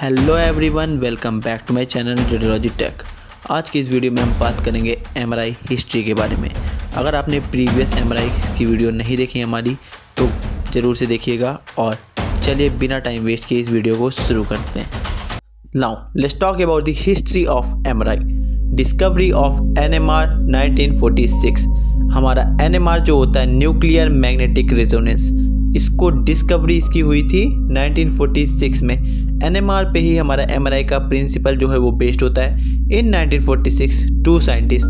Hello everyone, welcome back to my channel radiology tech. आज की इस वीडियो में हम बात करेंगे एमआरआई हिस्ट्री के बारे में। अगर आपने प्रीवियस एमआरआई की वीडियो नहीं देखी हमारी तो ज़रूर से देखिएगा। और चलिए बिना टाइम वेस्ट किए इस वीडियो को शुरू करते हैं। Now let's talk about the history of MRI. Discovery of NMR 1946। हमारा एनएमआर जो होता है न्यूक्लियर मैग्नेटिक रेजोनेंस, इसको डिस्कवरी इसकी हुई थी 1946 में। एनएमआर पे ही हमारा एमआरआई का प्रिंसिपल जो है वो बेस्ड होता है। In 1946 two scientist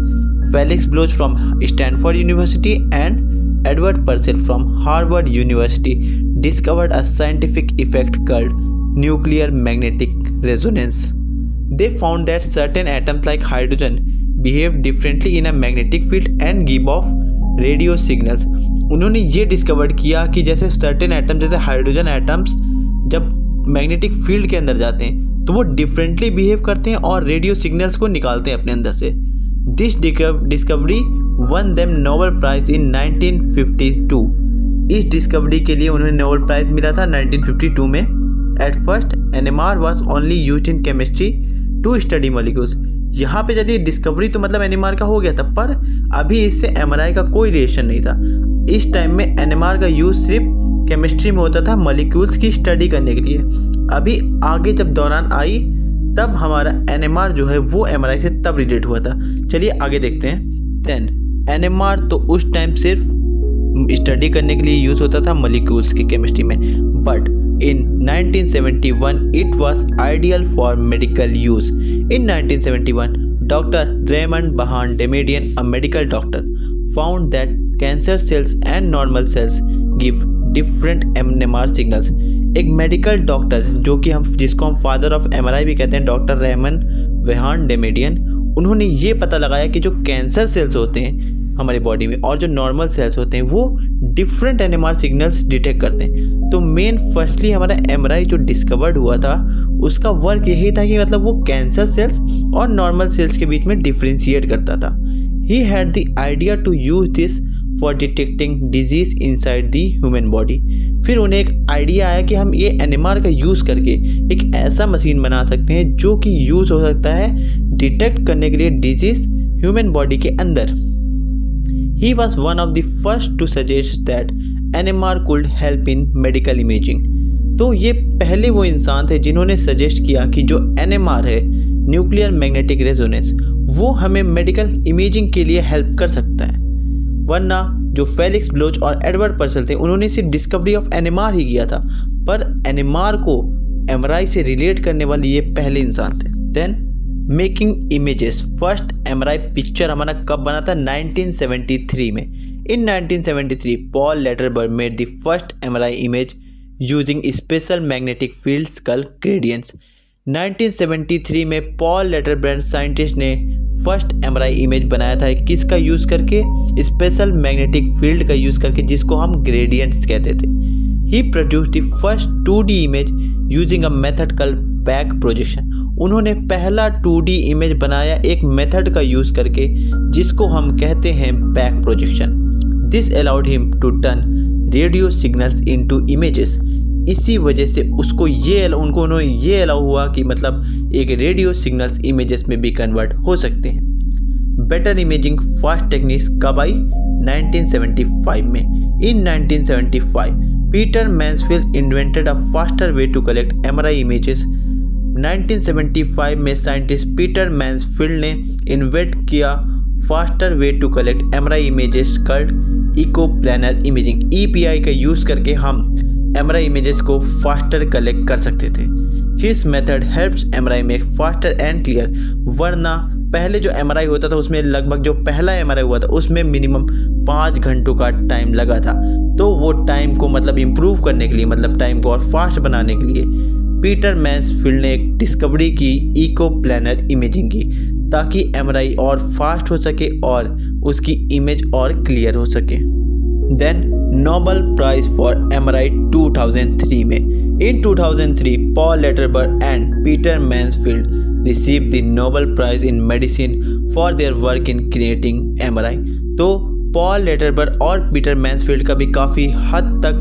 Felix Bloch from Stanford University and Edward Purcell from Harvard University discovered a scientific effect called nuclear magnetic resonance. They found that certain atoms like hydrogen behave differently in a magnetic field and give off radio signals. उन्होंने ये discover किया कि जैसे certain atom जैसे hydrogen atoms जब magnetic field के अंदर जाते हैं तो वो डिफरेंटली बिहेव करते हैं और रेडियो सिग्नल्स को निकालते हैं अपने अंदर से। This discovery won them Nobel prize in 1952। इस डिस्कवरी के लिए उन्हें नोबेल प्राइज मिला था 1952 में। At first, NMR was only used in chemistry to study molecules. यहाँ पे यदि डिस्कवरी तो मतलब NMR का हो गया था, पर अभी इससे MRI का कोई रिलेशन नहीं था। इस टाइम में NMR का यूज़ सिर्फ केमिस्ट्री में होता था मॉलिक्यूल्स की स्टडी करने के लिए। अभी आगे जब दौरान आई तब हमारा NMR जो है वो MRI से तब रिलेट हुआ था। चलिए आगे देखते हैं। देन NMR तो उस टाइम सिर्फ स्टडी करने के लिए यूज़ होता था मॉलिक्यूल्स की केमिस्ट्री में, but in 1971 it was ideal for medical use. In 1971 Dr. Raymond Bahn-Damadian, a medical doctor, found that cancer cells and normal cells give different NMR signals. एक medical doctor जो कि जिसको हम father of MRI भी कहते हैं, doctor Raymond बहान-डेमेडियन, उन्होंने ये पता लगाया कि जो कैंसर सेल्स होते हैं हमारी बॉडी में और जो नॉर्मल सेल्स होते हैं वो डिफरेंट एनएमआर सिग्नल्स डिटेक्ट करते हैं। तो मेन फर्स्टली हमारा एमआरआई जो डिस्कवर्ड हुआ था उसका वर्क यही था कि मतलब वो कैंसर सेल्स और नॉर्मल सेल्स के बीच में डिफ्रेंशिएट करता था। He had the idea to use this for detecting disease inside the human body. फिर उन्हें एक आइडिया आया कि हम ये एनएमआर का यूज़ करके एक ऐसा मशीन बना सकते हैं जो कि यूज़ हो सकता है डिटेक्ट करने के लिए डिजीज ह्यूमन बॉडी के अंदर। He was one of the first to suggest that NMR could help in medical imaging. तो ये पहले वो इंसान थे जिन्होंने सजेस्ट किया कि जो NMR है, न्यूक्लियर मैग्नेटिक रेजोनेंस, वो हमें मेडिकल इमेजिंग के लिए हेल्प कर सकता है। वरना जो फेलिक्स ब्लोच और एडवर्ड पर्सेल थे उन्होंने सिर्फ डिस्कवरी ऑफ NMR ही किया था, पर NMR को MRI से रिलेट करने वाले ये पहले इंसान थे। Then making images. First MRI picture हमारा कब बना था? 1973 में। In 1973 Paul Lauterbur made the first MRI image using special magnetic fields called gradients. 1973 में पॉल लेटरबर्ग साइंटिस्ट ने फर्स्ट एमआरआई इमेज बनाया था किसका यूज़ करके? स्पेशल मैग्नेटिक फील्ड का यूज़ करके, जिसको हम ग्रेडियंट्स कहते थे। He produced the first 2D image using a method called back projection. उन्होंने पहला 2D इमेज बनाया एक मेथड का यूज़ करके जिसको हम कहते हैं back projection. This allowed him to turn radio signals into images. इसी वजह से उन्होंने ये अलाउ हुआ कि मतलब एक रेडियो सिग्नल्स इमेजेस में भी कन्वर्ट हो सकते हैं। बेटर इमेजिंग फास्ट टेक्निक्स कब आई? 1975 में। In 1975 Peter Mansfield invented a faster way to collect MRI images. 1975 में साइंटिस्ट पीटर मैन्सफील्ड ने इन्वेंट किया faster way to collect MRI images called echo planar imaging. EPI का यूज़ करके हम MRI images को फास्टर कलेक्ट कर सकते थे। His method helps MRI make faster and clear. वरना पहले जो एमआरआई होता था उसमें लगभग जो पहला एमआरआई हुआ था उसमें मिनिमम 5 घंटों का टाइम लगा था। तो वो टाइम को मतलब इम्प्रूव करने के लिए, मतलब टाइम को और फास्ट बनाने के लिए पीटर मैन्सफील्ड ने एक डिस्कवरी की इको प्लानर इमेजिंग की, ताकि एमआरआई और फास्ट हो सके और उसकी इमेज और क्लियर हो सके। Then Nobel prize for MRI 2003 में। In 2003 Paul Lauterbur and Peter Mansfield receive the Nobel prize in medicine for their work in creating MRI. तो पॉल लेटरबर्ग और पीटर मैन्सफील्ड का भी काफ़ी हद तक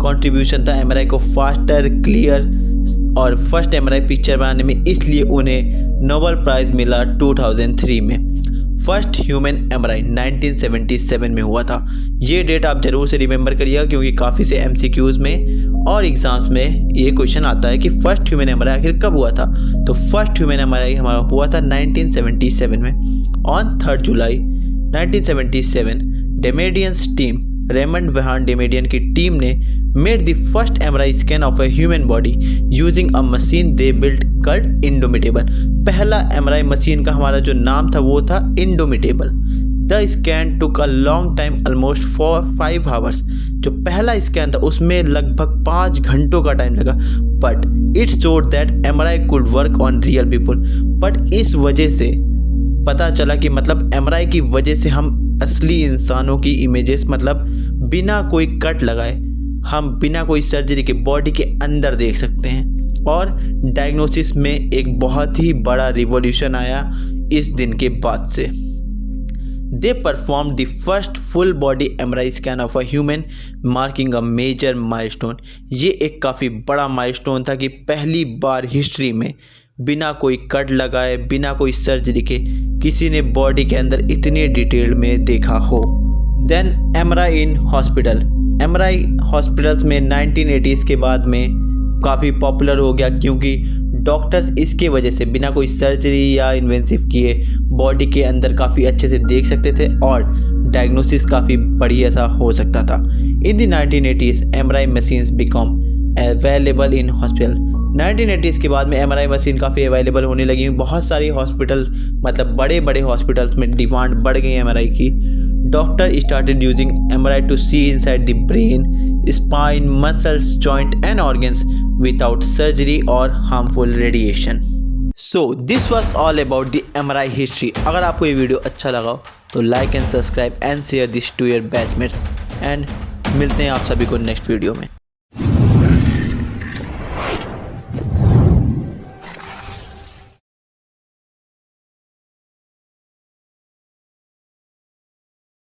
कंट्रीब्यूशन था एमआरआई को फास्टर, क्लियर और फर्स्ट एमआरआई पिक्चर बनाने में इसलिए उन्हें नोबेल प्राइज़ मिला 2003 में। फर्स्ट ह्यूमन एमआरआई 1977 में हुआ था। ये डेट आप ज़रूर से रिमेंबर करिएगा क्योंकि काफ़ी से एमसीक्यूज़ में और एग्ज़ाम्स में ये क्वेश्चन आता है कि फ़र्स्ट ह्यूमन एमआरआई आखिर कब हुआ था। तो फर्स्ट ह्यूमन एमआरआई हमारा हुआ था 1977 में। ऑन 3 जुलाई 1977 डेमेडियंस टीम, रेमंड वहान डेमेडियन की टीम ने made the first MRI scan of a human body using a machine they built called indomitable. पहला एमआरआई मशीन का हमारा जो नाम था वो था indomitable. The scan took a long time, almost 5 hours. जो पहला स्कैन था उसमें लगभग 5 घंटों का टाइम लगा। But it's showed that MRI could work on real people. But इस वजह से पता चला कि मतलब एमआरआई की वजह से हम असली इंसानों की इमेजेस मतलब बिना कोई कट लगाए, हम बिना कोई सर्जरी के बॉडी के अंदर देख सकते हैं। और डायग्नोसिस में एक बहुत ही बड़ा रिवॉल्यूशन आया इस दिन के बाद से। They perform the first full body MRI scan of a human, marking a major milestone. ये एक काफ़ी बड़ा माइलस्टोन था कि पहली बार हिस्ट्री में बिना कोई कट लगाए, बिना कोई सर्जरी के किसी ने बॉडी के अंदर इतनी डिटेल में देखा हो। Then MRI in hospital. MRI hospitals में 1980s के बाद में काफ़ी पॉपुलर हो गया क्योंकि डॉक्टर्स इसके वजह से बिना कोई सर्जरी या इन्वेंसिव किए बॉडी के अंदर काफ़ी अच्छे से देख सकते थे और डायग्नोसिस काफ़ी बढ़िया सा हो सकता था। In the 1980s MRI machines become available in hospital. 1980s के बाद में एमआरआई मशीन काफ़ी अवेलेबल होने लगी। बहुत सारी हॉस्पिटल मतलब बड़े बड़े हॉस्पिटल्स में डिमांड बढ़ गई एमआरआई की। Doctor started using MRI to see inside the brain, spine, muscles, joint and organs without surgery और harmful radiation. So this was all about the MRI history. अगर आपको ये वीडियो अच्छा लगा तो like and subscribe and share this to your batchmates and मिलते हैं आप सभी को नेक्स्ट वीडियो में।